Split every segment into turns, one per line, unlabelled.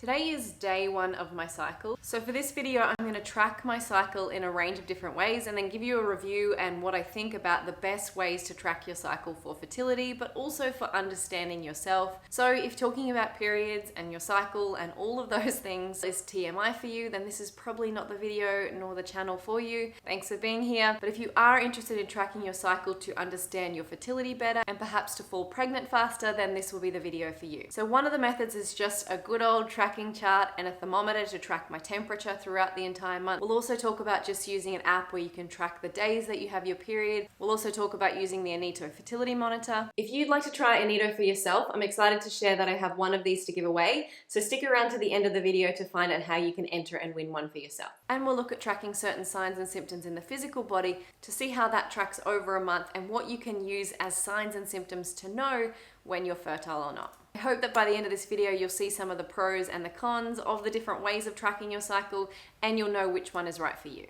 Today is day one of my cycle. So for this video, I'm going to track my cycle in a range of different ways and then give you a review and what I think about the best ways to track your cycle for fertility, but also for understanding yourself. So if talking about periods and your cycle and all of those things is TMI for you, then this is probably not the video nor the channel for you. Thanks for being here. But if you are interested in tracking your cycle to understand your fertility better and perhaps to fall pregnant faster, then this will be the video for you. So one of the methods is just a good old tracking chart and a thermometer to track my temperature throughout the entire month. We'll also talk about just using an app where you can track the days that you have your period. We'll also talk about using the Anito fertility monitor. If you'd like to try Anito for yourself, I'm excited to share that I have one of these to give away. So stick around to the end of the video to find out how you can enter and win one for yourself. And we'll look at tracking certain signs and symptoms in the physical body to see how that tracks over a month and what you can use as signs and symptoms to know when you're fertile or not. I hope that by the end of this video, you'll see some of the pros and the cons of the different ways of tracking your cycle, and you'll know which one is right for you.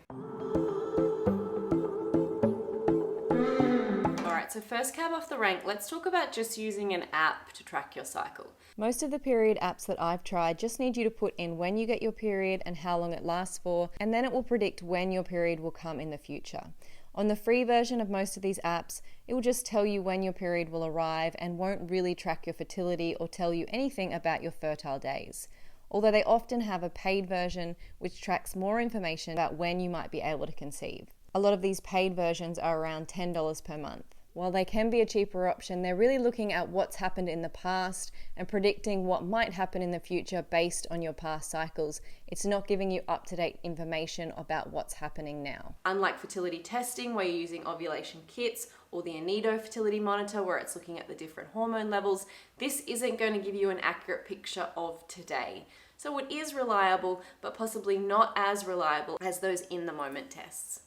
Alright, so first cab off the rank, let's talk about just using an app to track your cycle. Most of the period apps that I've tried just need you to put in when you get your period and how long it lasts for, and then it will predict when your period will come in the future. On the free version of most of these apps, it will just tell you when your period will arrive and won't really track your fertility or tell you anything about your fertile days. Although they often have a paid version which tracks more information about when you might be able to conceive. A lot of these paid versions are around $10 per month. While they can be a cheaper option, they're really looking at what's happened in the past and predicting what might happen in the future based on your past cycles. It's not giving you up-to-date information about what's happening now. Unlike fertility testing, where you're using ovulation kits, or the Anito fertility monitor, where it's looking at the different hormone levels, this isn't going to give you an accurate picture of today. So it is reliable, but possibly not as reliable as those in-the-moment tests.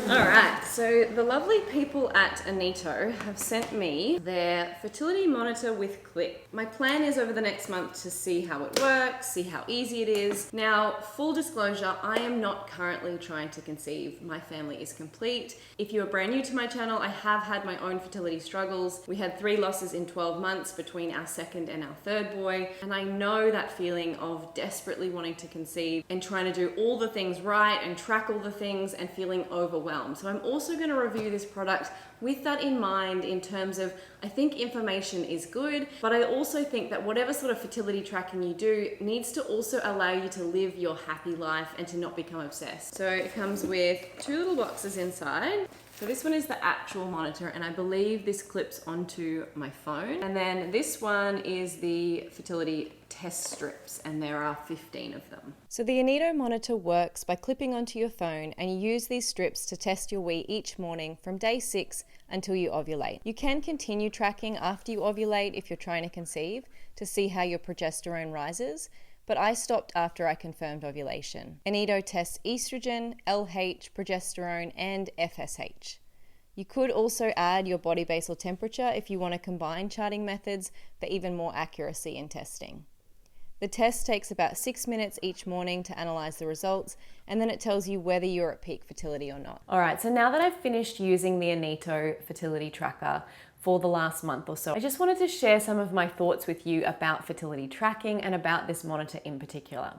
Alright, so the lovely people at Anito have sent me their fertility monitor with Clip. My plan is over the next month to see how it works, see how easy it is. Now, full disclosure, I am not currently trying to conceive. My family is complete. If you are brand new to my channel, I have had my own fertility struggles. We had 3 losses in 12 months between our second and our third boy, and I know that feeling of desperately wanting to conceive and trying to do all the things right and track all the things and feeling overwhelmed. So I'm also going to review this product with that in mind in terms of, I think information is good, but I also think that whatever sort of fertility tracking you do needs to also allow you to live your happy life and to not become obsessed. So it comes with 2 little boxes inside. So this one is the actual monitor, and I believe this clips onto my phone. And then this one is the fertility test strips, and there are 15 of them. So the Anito monitor works by clipping onto your phone, and you use these strips to test your wee each morning from day 6 until you ovulate. You can continue tracking after you ovulate if you're trying to conceive to see how your progesterone rises, but I stopped after I confirmed ovulation. Anito tests estrogen, LH, progesterone, and FSH. You could also add your body basal temperature if you want to combine charting methods for even more accuracy in testing. The test takes about 6 minutes each morning to analyze the results, and then it tells you whether you're at peak fertility or not. All right, so now that I've finished using the Anito fertility tracker for the last month or so, I just wanted to share some of my thoughts with you about fertility tracking and about this monitor in particular.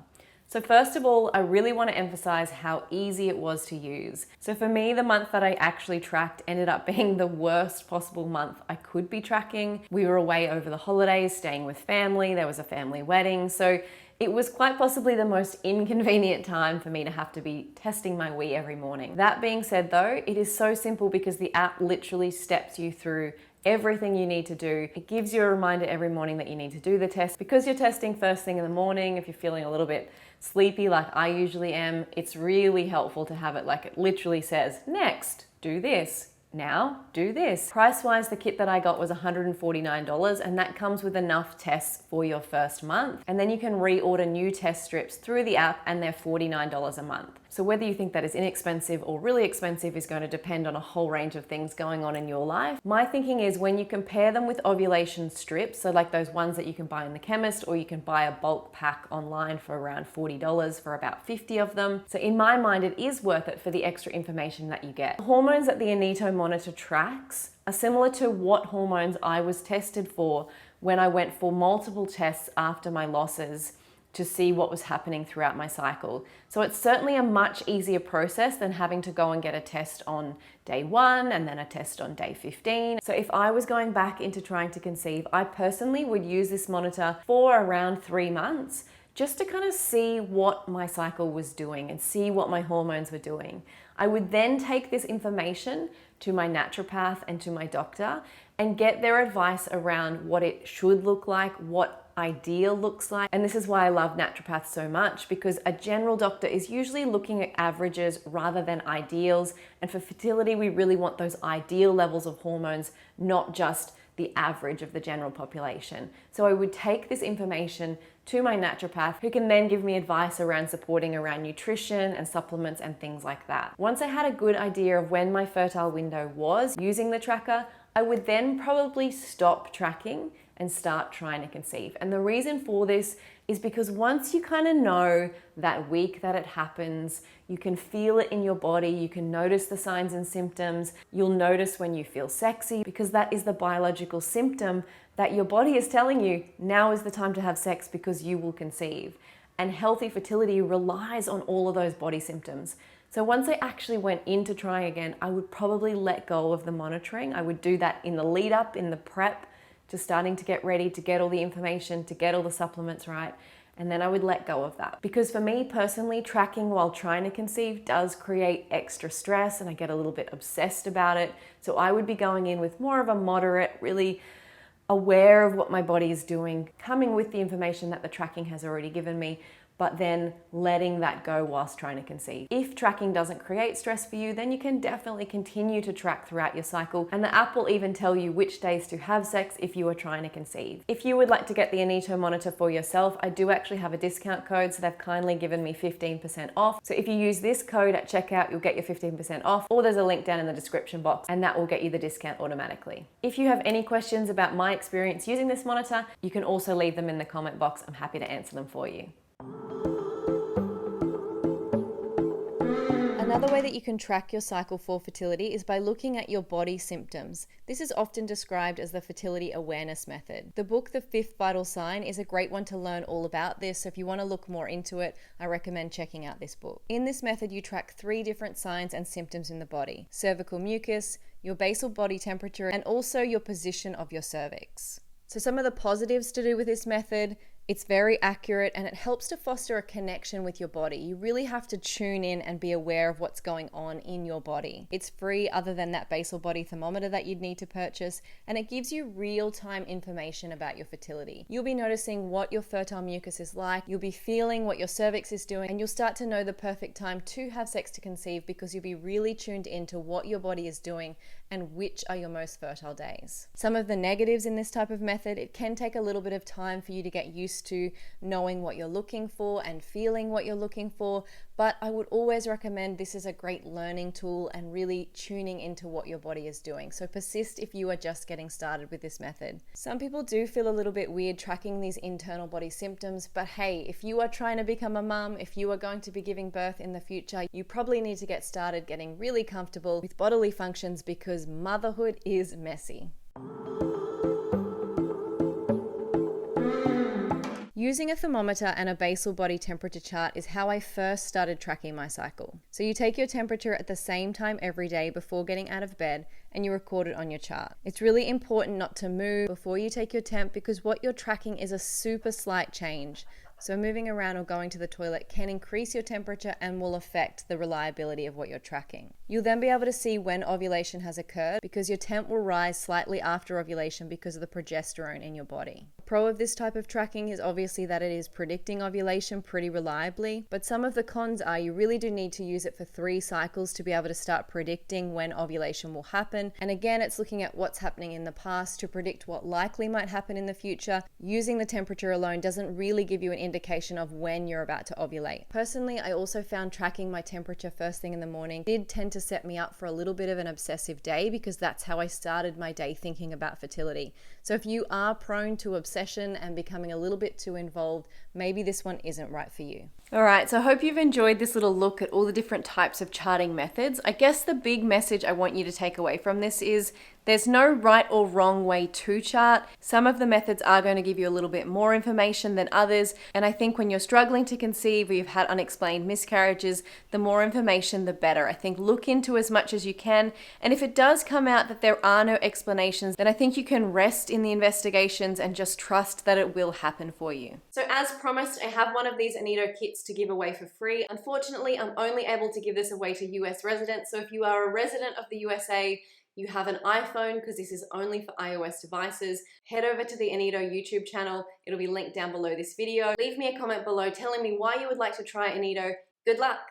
So first of all, I really want to emphasize how easy it was to use. So for me, the month that I actually tracked ended up being the worst possible month I could be tracking. We were away over the holidays, staying with family. There was a family wedding. So it was quite possibly the most inconvenient time for me to have to be testing my wee every morning. That being said though, it is so simple because the app literally steps you through everything you need to do. It gives you a reminder every morning that you need to do the test. Because you're testing first thing in the morning, if you're feeling a little bit sleepy like I usually am, it's really helpful to have it like it literally says, next, do this. Now, do this. Price-wise, the kit that I got was $149, and that comes with enough tests for your first month. And then you can reorder new test strips through the app, and they're $49 a month. So whether you think that is inexpensive or really expensive is going to depend on a whole range of things going on in your life. My thinking is when you compare them with ovulation strips, so like those ones that you can buy in the chemist, or you can buy a bulk pack online for around $40 for about 50 of them. So in my mind, it is worth it for the extra information that you get. The hormones that the Anito monitor tracks are similar to what hormones I was tested for when I went for multiple tests after my losses to see what was happening throughout my cycle. So it's certainly a much easier process than having to go and get a test on day 1 and then a test on day 15. So if I was going back into trying to conceive, I personally would use this monitor for around 3 months just to kind of see what my cycle was doing and see what my hormones were doing. I would then take this information to my naturopath and to my doctor and get their advice around what it should look like, what ideal looks like. And this is why I love naturopaths so much, because a general doctor is usually looking at averages rather than ideals. And for fertility, we really want those ideal levels of hormones, not just the average of the general population. So I would take this information to my naturopath, who can then give me advice around supporting around nutrition and supplements and things like that. Once I had a good idea of when my fertile window was using the tracker, I would then probably stop tracking and start trying to conceive. And the reason for this is because once you kind of know that week that it happens, you can feel it in your body, you can notice the signs and symptoms, you'll notice when you feel sexy, because that is the biological symptom that your body is telling you, now is the time to have sex because you will conceive. And healthy fertility relies on all of those body symptoms. So once I actually went into trying again, I would probably let go of the monitoring. I would do that in the lead up, in the prep, to starting to get ready, to get all the information, to get all the supplements right. And then I would let go of that. Because for me personally, tracking while trying to conceive does create extra stress and I get a little bit obsessed about it. So I would be going in with more of a moderate, really aware of what my body is doing, coming with the information that the tracking has already given me, but then letting that go whilst trying to conceive. If tracking doesn't create stress for you, then you can definitely continue to track throughout your cycle, and the app will even tell you which days to have sex if you are trying to conceive. If you would like to get the Aneto monitor for yourself, I do actually have a discount code, so they've kindly given me 15% off. So if you use this code at checkout, you'll get your 15% off, or there's a link down in the description box, and that will get you the discount automatically. If you have any questions about my experience using this monitor, you can also leave them in the comment box. I'm happy to answer them for you. Another way that you can track your cycle for fertility is by looking at your body symptoms. This is often described as the fertility awareness method. The book, The Fifth Vital Sign, is a great one to learn all about this. So if you want to look more into it, I recommend checking out this book. In this method, you track 3 different signs and symptoms in the body: cervical mucus, your basal body temperature, and also your position of your cervix. So some of the positives to do with this method: it's very accurate and it helps to foster a connection with your body. You really have to tune in and be aware of what's going on in your body. It's free other than that basal body thermometer that you'd need to purchase, and it gives you real-time information about your fertility. You'll be noticing what your fertile mucus is like, you'll be feeling what your cervix is doing, and you'll start to know the perfect time to have sex to conceive because you'll be really tuned into what your body is doing and which are your most fertile days. Some of the negatives in this type of method: it can take a little bit of time for you to get used to knowing what you're looking for and feeling what you're looking for, but I would always recommend this is a great learning tool and really tuning into what your body is doing. So persist if you are just getting started with this method. Some people do feel a little bit weird tracking these internal body symptoms, but hey, if you are trying to become a mum, if you are going to be giving birth in the future, you probably need to get started getting really comfortable with bodily functions because motherhood is messy. Using a thermometer and a basal body temperature chart is how I first started tracking my cycle. So you take your temperature at the same time every day before getting out of bed and you record it on your chart. It's really important not to move before you take your temp because what you're tracking is a super slight change. So moving around or going to the toilet can increase your temperature and will affect the reliability of what you're tracking. You'll then be able to see when ovulation has occurred because your temp will rise slightly after ovulation because of the progesterone in your body. The pro of this type of tracking is obviously that it is predicting ovulation pretty reliably, but some of the cons are you really do need to use it for 3 cycles to be able to start predicting when ovulation will happen. And again, it's looking at what's happening in the past to predict what likely might happen in the future. Using the temperature alone doesn't really give you an indication of when you're about to ovulate. Personally, I also found tracking my temperature first thing in the morning did tend to set me up for a little bit of an obsessive day because that's how I started my day thinking about fertility. So if you are prone to obsession and becoming a little bit too involved, maybe this one isn't right for you. All right, so I hope you've enjoyed this little look at all the different types of charting methods. I guess the big message I want you to take away from this is there's no right or wrong way to chart. Some of the methods are going to give you a little bit more information than others, and I think when you're struggling to conceive or you've had unexplained miscarriages, the more information the better. I think look into as much as you can, and if it does come out that there are no explanations, then I think you can rest in the investigations and just trust that it will happen for you. So as promised, I have one of these Anito kits to give away for free. Unfortunately, I'm only able to give this away to US residents, so if you are a resident of the USA, you have an iPhone, because this is only for iOS devices, head over to the Anito YouTube channel. It'll be linked down below this video. Leave me a comment below telling me why you would like to try Anito. Good luck!